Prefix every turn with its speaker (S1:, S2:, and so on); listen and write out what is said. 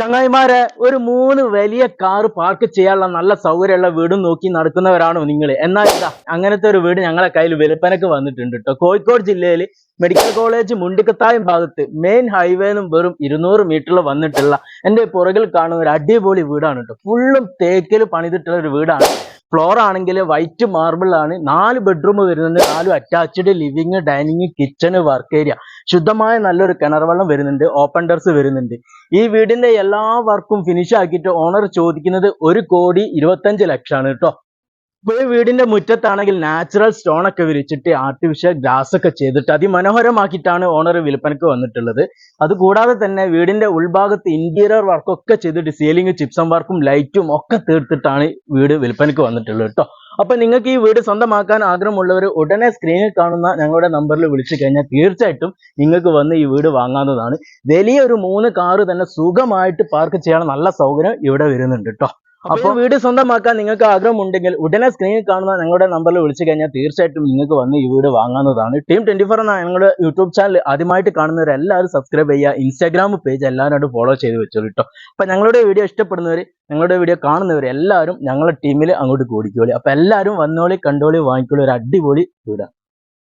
S1: ചങ്ങായിമാരെ ഒരു 3 വലിയ കാർ പാർക്ക് ചെയ്യാനുള്ള നല്ല സൗകര്യമുള്ള വീടും നോക്കി നടക്കുന്നവരാണോ നിങ്ങൾ? എന്നാൽ ഇതാ അങ്ങനത്തെ ഒരു വീട് ഞങ്ങളെ കയ്യിൽ വിൽപ്പനക്ക് വന്നിട്ടുണ്ട് കേട്ടോ. കോഴിക്കോട് ജില്ലയിൽ മെഡിക്കൽ കോളേജ് മുണ്ടിക്കത്തായം ഭാഗത്ത് മെയിൻ ഹൈവേന്നും വെറും 200 മീറ്ററിൽ വന്നിട്ടുള്ള എൻ്റെ പുറകിൽ കാണുന്ന ഒരു അടിപൊളി വീടാണ് കേട്ടോ. ഫുള്ളും തേക്കിൽ പണിതിട്ടുള്ള ഒരു വീടാണ്. ഫ്ലോർ ആണെങ്കിൽ വൈറ്റ് മാർബിൾ ആണ്. 4 ബെഡ്റൂം വരുന്നുണ്ട്, 4 attached living, dining, kitchen, work area. ശുദ്ധമായ നല്ലൊരു കിണർ വെള്ളം വരുന്നുണ്ട്, ഓപ്പൺ ടെറസ് വരുന്നുണ്ട്. ഈ വീടിന്റെ എല്ലാ വർക്കും ഫിനിഷ് ആക്കിയിട്ട് ഓണർ ചോദിക്കുന്നത് 1,25,00,000 കേട്ടോ. ഇപ്പൊ ഈ വീടിന്റെ മുറ്റത്താണെങ്കിൽ നാച്ചുറൽ സ്റ്റോൺ ഒക്കെ വിരിച്ചിട്ട് ആർട്ടിഫിഷ്യൽ ഗ്രാസ് ഒക്കെ ചെയ്തിട്ട് അതിമനോഹരമാക്കിയിട്ടാണ് ഓണർ വിൽപ്പനക്ക് വന്നിട്ടുള്ളത്. അതുകൂടാതെ തന്നെ വീടിന്റെ ഉൾഭാഗത്ത് ഇന്റീരിയർ വർക്കൊക്കെ ചെയ്തിട്ട് സീലിംഗ്, ചിപ്സം വർക്കും ലൈറ്റും ഒക്കെ തീർത്തിട്ടാണ് വീട് വിൽപ്പനക്ക് വന്നിട്ടുള്ളത് കേട്ടോ. അപ്പൊ നിങ്ങൾക്ക് ഈ വീട് സ്വന്തമാക്കാൻ ആഗ്രഹമുള്ളവർ ഉടനെ സ്ക്രീനിൽ കാണുന്ന ഞങ്ങളുടെ നമ്പറിൽ വിളിച്ചു കഴിഞ്ഞാൽ തീർച്ചയായിട്ടും നിങ്ങൾക്ക് വന്ന് ഈ വീട് വാങ്ങാവുന്നതാണ്. വലിയൊരു 3 കാറ് തന്നെ സുഖമായിട്ട് പാർക്ക് ചെയ്യാൻ നല്ല സൗകര്യം ഇവിടെ വരുന്നുണ്ട് കേട്ടോ. അപ്പോൾ വീട് സ്വന്തമാക്കാൻ നിങ്ങൾക്ക് ആഗ്രഹമുണ്ടെങ്കിൽ ഉടനെ സ്ക്രീനിൽ കാണുന്ന ഞങ്ങളുടെ നമ്പറിൽ വിളിച്ചു കഴിഞ്ഞാൽ തീർച്ചയായിട്ടും നിങ്ങൾക്ക് വന്ന് ഈ വീട് വാങ്ങാവുന്നതാണ്. ടീം 24 എന്ന ഞങ്ങളുടെ യൂട്യൂബ് ചാനൽ ആദ്യമായിട്ട് കാണുന്നവരെല്ലാവരും സബ്സ്ക്രൈബ് ചെയ്യുക. ഇൻസ്റ്റാഗ്രാം പേജ് എല്ലാവരും ഫോളോ ചെയ്ത് വെച്ചോളൂ കേട്ടോ. അപ്പൊ ഞങ്ങളുടെ വീഡിയോ ഇഷ്ടപ്പെടുന്നവർ, ഞങ്ങളുടെ വീഡിയോ കാണുന്നവർ എല്ലാവരും ഞങ്ങളുടെ ടീമിൽ അങ്ങോട്ട് കൂടിക്കോളി. അപ്പൊ എല്ലാവരും വന്നോളി, കണ്ടോളി, വാങ്ങിക്കോളി. ഒരു അടിപൊളി വീടാണ്.